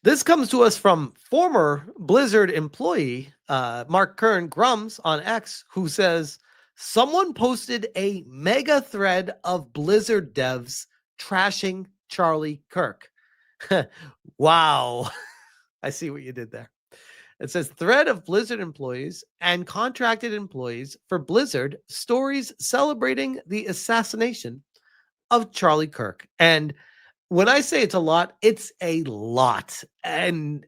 This comes to us from former Blizzard employee Mark Kern Grums on X, who says someone posted a mega thread of Blizzard devs trashing Charlie Kirk. Wow. I see what you did there. It says thread of Blizzard employees and contracted employees for Blizzard stories celebrating the assassination of Charlie Kirk. And when I say it's a lot, it's a lot. And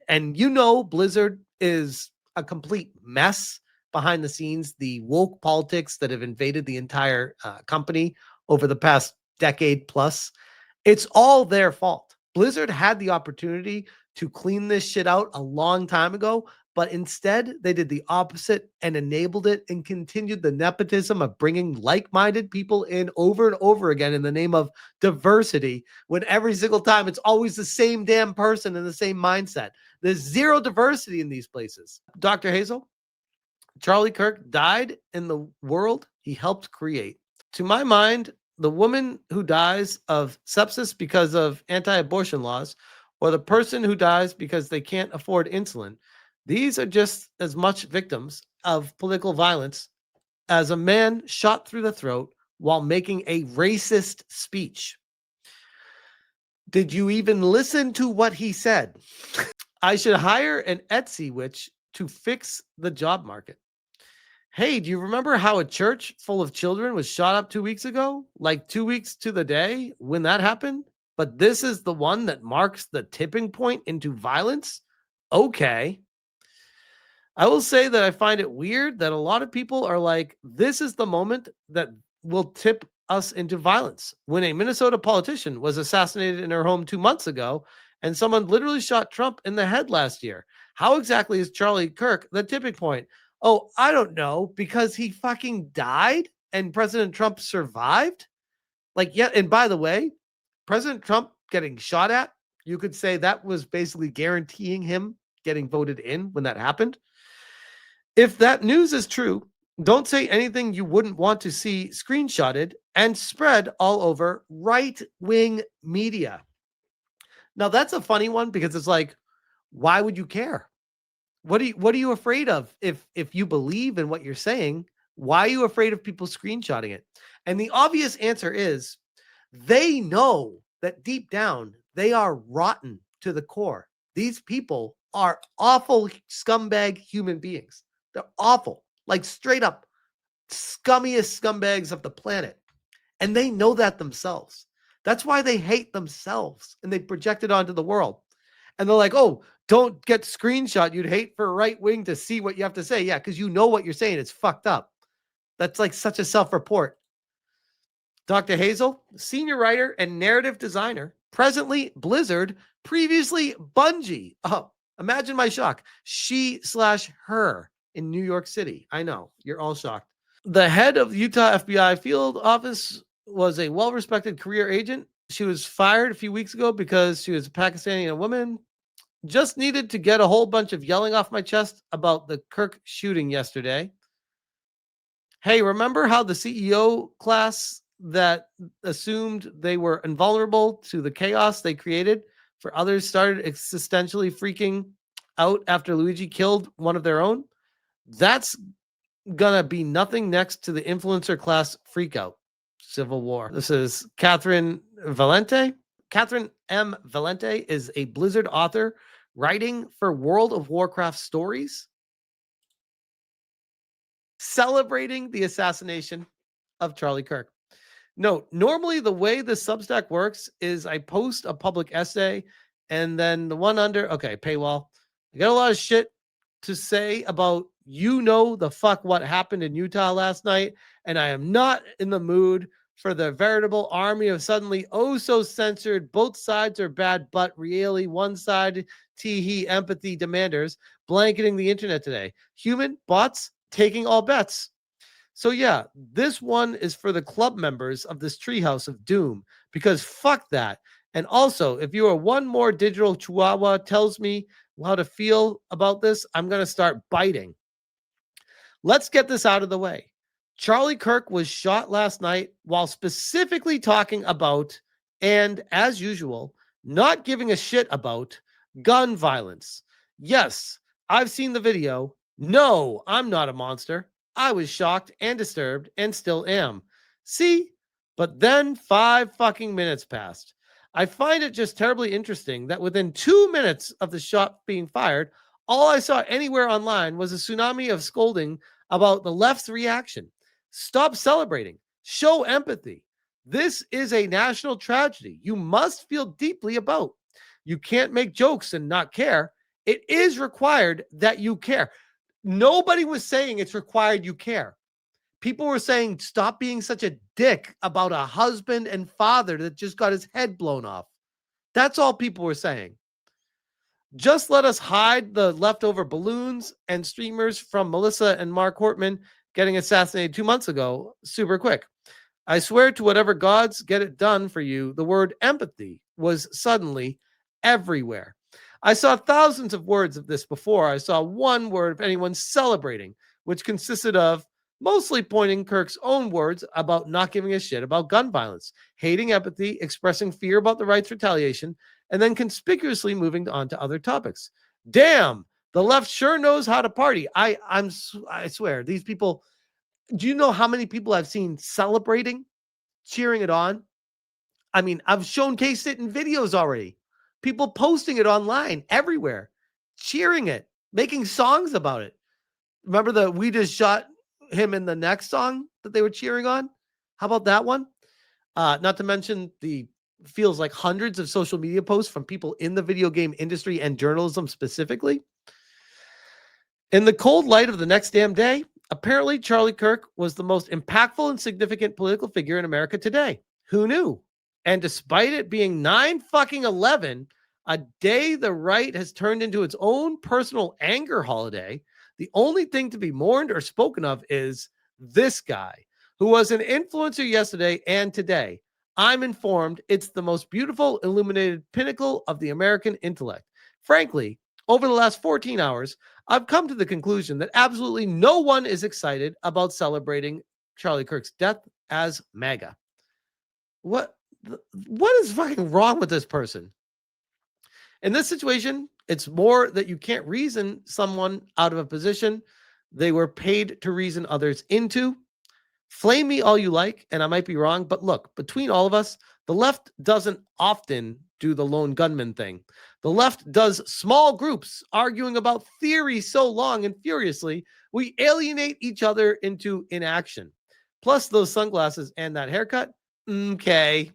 Blizzard is a complete mess behind the scenes. The woke politics that have invaded the entire company over the past decade plus, it's all their fault. Blizzard had the opportunity to clean this shit out a long time ago, but instead they did the opposite and enabled it and continued the nepotism of bringing like-minded people in over and over again in the name of diversity, when every single time it's always the same damn person and the same mindset. There's zero diversity in these places. Dr. Hazel, Charlie Kirk died in the world he helped create. To my mind, the woman who dies of sepsis because of anti-abortion laws, or the person who dies because they can't afford insulin, these are just as much victims of political violence as a man shot through the throat while making a racist speech. Did you even listen to what he said? I should hire an Etsy witch to fix the job market. Hey, do you remember how a church full of children was shot up 2 weeks ago? Like 2 weeks to the day when that happened? But this is the one that marks the tipping point into violence? Okay. I will say that I find it weird that a lot of people are like, this is the moment that will tip us into violence. When a Minnesota politician was assassinated in her home 2 months ago, and someone literally shot Trump in the head last year. How exactly is Charlie Kirk the tipping point? Oh, I don't know, because he fucking died and President Trump survived? Like, yeah, and by the way, President Trump getting shot at, you could say that was basically guaranteeing him getting voted in when that happened. If that news is true, don't say anything you wouldn't want to see screenshotted and spread all over right-wing media. Now, that's a funny one because it's like, why would you care? What are you afraid of? If you believe in what you're saying, why are you afraid of people screenshotting it? And the obvious answer is they know that deep down they are rotten to the core. These people are awful scumbag human beings. They're awful, like straight up scummiest scumbags of the planet. And they know that themselves. That's why they hate themselves and they project it onto the world. And they're like, oh, don't get screenshot. You'd hate for right wing to see what you have to say. Yeah, because you know what you're saying. It's fucked up. That's like such a self-report. Dr. Hazel, senior writer and narrative designer, presently Blizzard, previously Bungie. Oh, imagine my shock. She/her in New York City. I know, you're all shocked. The head of Utah FBI field office was a well-respected career agent. She was fired a few weeks ago because she was a Pakistani woman. Just needed to get a whole bunch of yelling off my chest about the Kirk shooting yesterday. Hey, remember how the CEO class that assumed they were invulnerable to the chaos they created for others started existentially freaking out after Luigi killed one of their own? That's gonna be nothing next to the influencer class freakout. Civil War. This is Catherine Valente. Catherine M. Valente is a Blizzard author writing for World of Warcraft stories, celebrating the assassination of Charlie Kirk. Note, normally the way the Substack works is I post a public essay and then the one under, okay, paywall. I got a lot of shit to say about the fuck what happened in Utah last night, and I am not in the mood for the veritable army of suddenly oh so censored, both sides are bad, but really one side tee empathy demanders blanketing the internet today. Human bots taking all bets. So yeah, this one is for the club members of this treehouse of doom, because fuck that. And also, if you are one more digital chihuahua tells me how to feel about this, I'm going to start biting. Let's get this out of the way. Charlie Kirk was shot last night while specifically talking about, and as usual, not giving a shit about Gun violence. Yes, I've seen the video. No, I'm not a monster. I was shocked and disturbed and still am. See? But then 5 fucking minutes passed. I find it just terribly interesting that within 2 minutes of the shot being fired, all I saw anywhere online was a tsunami of scolding about the left's reaction. Stop celebrating. Show empathy. This is a national tragedy you must feel deeply about. You can't make jokes and not care. It is required that you care. Nobody was saying it's required you care. People were saying, stop being such a dick about a husband and father that just got his head blown off. That's all people were saying. Just let us hide the leftover balloons and streamers from Melissa and Mark Hortman getting assassinated 2 months ago super quick. I swear to whatever gods get it done for you, the word empathy was suddenly everywhere. I saw thousands of words of this before. I saw one word of anyone celebrating, which consisted of mostly pointing Kirk's own words about not giving a shit about gun violence, hating empathy, expressing fear about the right's retaliation, and then conspicuously moving on to other topics. Damn, the left sure knows how to party. I swear, these people. Do you know how many people I've seen celebrating, cheering it on? I mean, I've showcased it in videos already. People posting it online everywhere, cheering it, making songs about it. Remember the "We Just Shot Him in the Neck" song that they were cheering on? How about that one? Not to mention the feels like hundreds of social media posts from people in the video game industry and journalism specifically. In the cold light of the next damn day, apparently Charlie Kirk was the most impactful and significant political figure in America today. Who knew? And despite it being 9-11, a day the right has turned into its own personal anger holiday, the only thing to be mourned or spoken of is this guy, who was an influencer yesterday and today. I'm informed it's the most beautiful, illuminated pinnacle of the American intellect. Frankly, over the last 14 hours, I've come to the conclusion that absolutely no one is excited about celebrating Charlie Kirk's death as MAGA. What is fucking wrong with this person? In this situation, it's more that you can't reason someone out of a position they were paid to reason others into. Flame me all you like, and I might be wrong, but look, between all of us, the left doesn't often do the lone gunman thing. The left does small groups arguing about theory so long and furiously, we alienate each other into inaction. Plus those sunglasses and that haircut. Okay.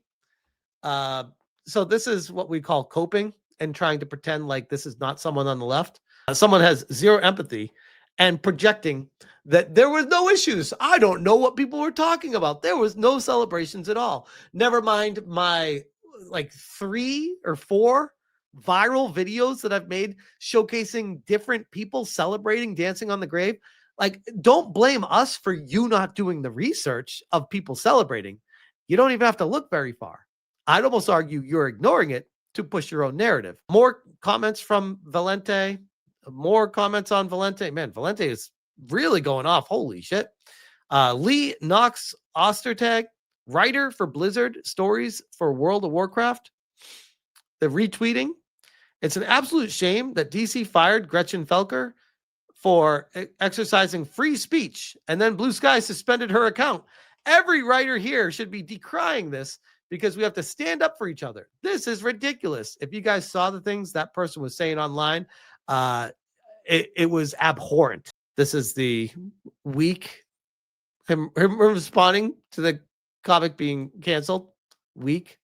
So this is what we call coping and trying to pretend like this is not someone on the left. Someone has zero empathy and projecting that there was no issues. I don't know what people were talking about. There was no celebrations at all. Never mind my like 3 or 4 viral videos that I've made showcasing different people celebrating, dancing on the grave. Like, don't blame us for you not doing the research of people celebrating. You don't even have to look very far. I'd almost argue you're ignoring it to push your own narrative. More comments from Valente. More comments on Valente. Man, Valente is really going off. Holy shit. Lee Knox Ostertag, writer for Blizzard, stories for World of Warcraft. The retweeting. It's an absolute shame that DC fired Gretchen Felker for exercising free speech, and then Blue Sky suspended her account. Every writer here should be decrying this because we have to stand up for each other. This is ridiculous. If you guys saw the things that person was saying online, it was abhorrent. This is the week, him responding to the comic being canceled, week.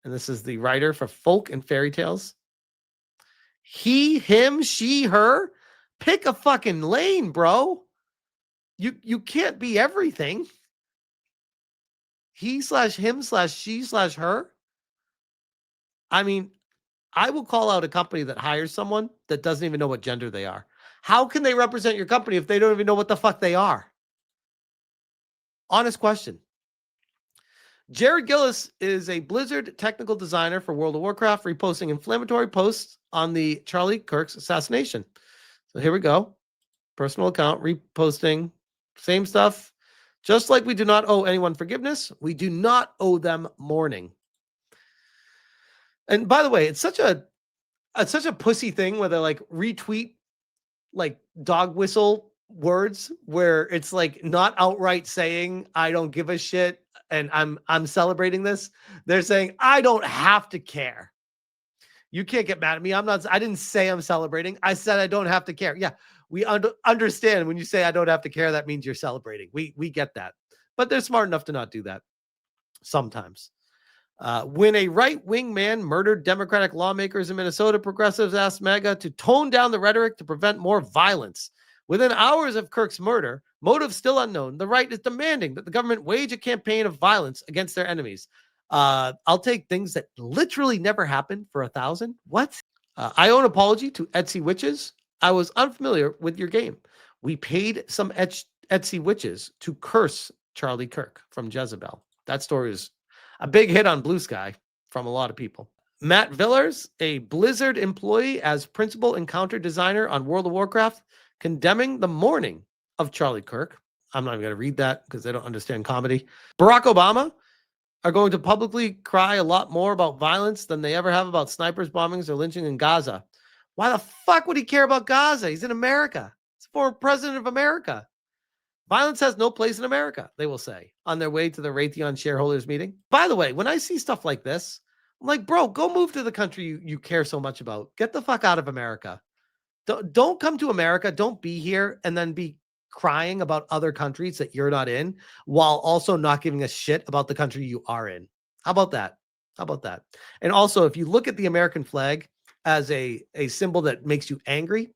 And this is the writer for Folk and Fairy Tales. He, him, she, her. Pick a fucking lane, bro. You can't be everything. He/him/she/her. I mean, I will call out a company that hires someone that doesn't even know what gender they are. How can they represent your company if they don't even know what the fuck they are? Honest question. Jared Gillis is a Blizzard technical designer for World of Warcraft, reposting inflammatory posts on the Charlie Kirk's assassination. So here we go. Personal account, reposting, same stuff. Just like we do not owe anyone forgiveness, we do not owe them mourning. And by the way, it's such a it's such a pussy thing where they like retweet like dog whistle words where it's like not outright saying I don't give a shit and I'm celebrating this. They're saying I don't have to care. You can't get mad at me. I didn't say I'm celebrating. I said I don't have to care. Yeah, we understand when you say I don't have to care, that means you're celebrating. We get that. But they're smart enough to not do that sometimes. When a right-wing man murdered Democratic lawmakers in Minnesota, progressives asked MAGA to tone down the rhetoric to prevent more violence. Within hours of Kirk's murder, motive still unknown, the right is demanding that the government wage a campaign of violence against their enemies. I'll take things that literally never happened for 1,000. What? I owe an apology to Etsy Witches. I was unfamiliar with your game. We paid some Etsy Witches to curse Charlie Kirk from Jezebel. That story is a big hit on Blue Sky from a lot of people. Matt Villers, a Blizzard employee as principal encounter designer on World of Warcraft, condemning the mourning of Charlie Kirk. I'm not even going to read that because they don't understand comedy. Barack Obama are going to publicly cry a lot more about violence than they ever have about snipers, bombings, or lynching in Gaza. Why the fuck would he care about Gaza? He's in America. He's former president of America. Violence has no place in America, they will say, on their way to the Raytheon shareholders meeting. By the way, when I see stuff like this, I'm like, bro, go move to the country you care so much about. Get the fuck out of America. Don't come to America. Don't be here and then be crying about other countries that you're not in while also not giving a shit about the country you are in. How about that? How about that? And also, if you look at the American flag as a symbol that makes you angry,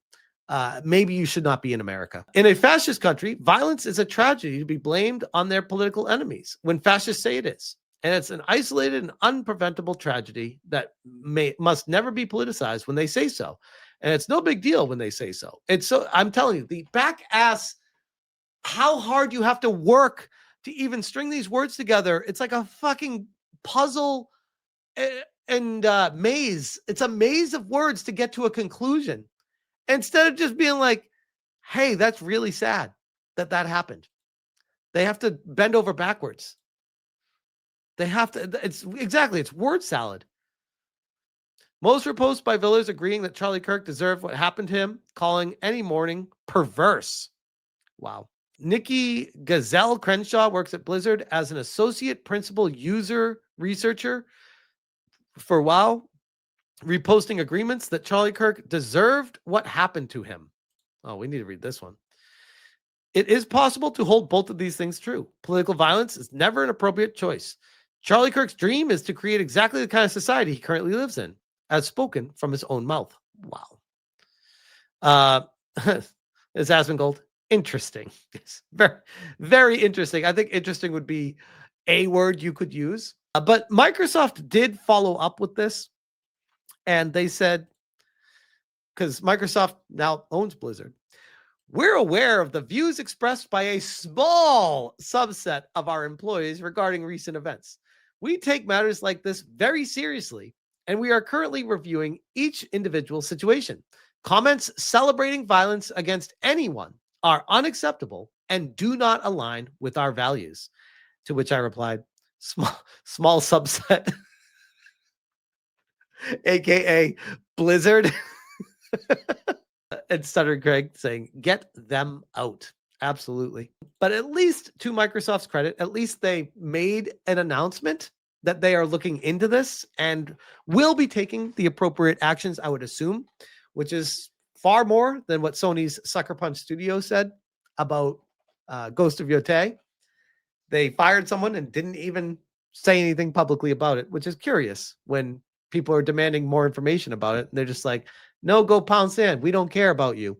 maybe you should not be in America. In a fascist country, violence is a tragedy to be blamed on their political enemies when fascists say it is. And it's an isolated and unpreventable tragedy that must never be politicized when they say so. And it's no big deal when they say so. I'm telling you, the back ass, how hard you have to work to even string these words together. It's like a fucking puzzle and maze. It's a maze of words to get to a conclusion. Instead of just being like, hey, that's really sad that happened. They have to bend over backwards. They have to, it's word salad. Most were posted by Villers agreeing that Charlie Kirk deserved what happened to him, calling any mourning perverse. Wow. Nikki Gazelle Crenshaw works at Blizzard as an associate principal user researcher for WoW, reposting agreements that Charlie Kirk deserved what happened to him. Oh, we need to read this one. It is possible to hold both of these things true. Political violence is never an appropriate choice. Charlie Kirk's dream is to create exactly the kind of society he currently lives in, as spoken from his own mouth. Wow. This has been gold. Interesting. It's very, very interesting. I think interesting would be a word you could use. But Microsoft did follow up with this. And they said, because Microsoft now owns Blizzard, we're aware of the views expressed by a small subset of our employees regarding recent events. We take matters like this very seriously, and we are currently reviewing each individual situation. Comments celebrating violence against anyone are unacceptable and do not align with our values. To which I replied, small subset, aka Blizzard. And Stutter Craig saying, get them out. Absolutely. But at least to Microsoft's credit, at least they made an announcement that they are looking into this and will be taking the appropriate actions, I would assume, which is far more than what Sony's Sucker Punch Studio said about Ghost of Yotei. They fired someone and didn't even say anything publicly about it, which is curious when people are demanding more information about it. They're just like, no, go pound sand. We don't care about you.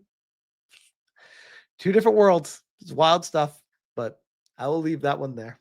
Two different worlds. It's wild stuff, but I will leave that one there.